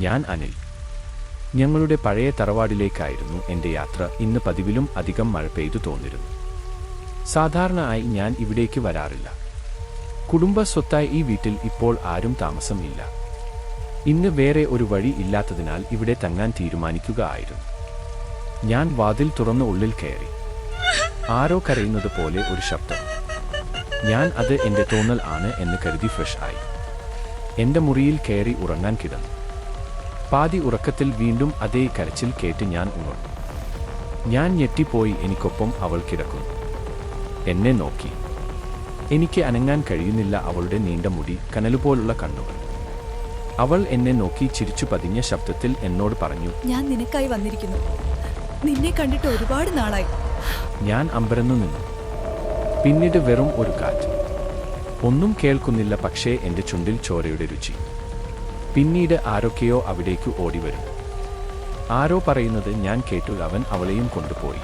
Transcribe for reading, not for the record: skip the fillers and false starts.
ഞാൻ അനിൽ. ഞങ്ങളുടെ പഴയ തറവാടിലേക്കായിരുന്നു എൻ്റെ യാത്ര. ഇന്ന് പതിവിലും അധികം മഴ പെയ്തു തോന്നിരുന്നു. സാധാരണയായി ഞാൻ ഇവിടേക്ക് വരാറില്ല. കുടുംബ സ്വത്തായ ഈ വീട്ടിൽ ഇപ്പോൾ ആരും താമസം ഇല്ല. ഇന്ന് വേറെ ഒരു വഴി ഇല്ലാത്തതിനാൽ ഇവിടെ തങ്ങാൻ തീരുമാനിക്കുകയായിരുന്നു. ഞാൻ വാതിൽ തുറന്ന് ഉള്ളിൽ കയറി. ആരോ കരയുന്നത് പോലെ ഒരു ശബ്ദം. ഞാൻ അത് എൻ്റെ തോന്നൽ ആണ് എന്ന് കരുതി ഫ്രഷ് ആയി എൻ്റെ മുറിയിൽ കയറി ഉറങ്ങാൻ കിടന്നു. പാതി ഉറക്കത്തിൽ വീണ്ടും അതേ കരച്ചിൽ കേട്ട് ഞാൻ ഉണർന്നു. ഞാൻ ഞെട്ടിപ്പോയി. എനിക്കൊപ്പം അവൾ കിടക്കുന്നു. എന്നെ നോക്കി. എനിക്ക് അനങ്ങാൻ കഴിയുന്നില്ല. അവളുടെ നീണ്ട മുടി, കനലുപോലുള്ള കണ്ണുകൾ. അവൾ എന്നെ നോക്കി ചിരിച്ചു പതിഞ്ഞ ശബ്ദത്തിൽ എന്നോട് പറഞ്ഞു, ഞാൻ നിനക്കായി വന്നിരിക്കുന്നു. നിന്നെ കണ്ടിട്ട് ഒരുപാട് നാളായി. ഞാൻ അമ്പരന്നു നിന്നു. പിന്നീട് വെറും ഒരു കാറ്റ്. ഒന്നും കേൾക്കുന്നില്ല, പക്ഷേ എൻ്റെ ചുണ്ടിൽ ചോരയുടെ രുചി. പിന്നീട് ആരൊക്കെയോ അവിടേക്ക് ഓടിവരും. ആരോ പറയുന്നത് ഞാൻ കേട്ടു, അവൻ അവളെയും കൊണ്ടുപോയി.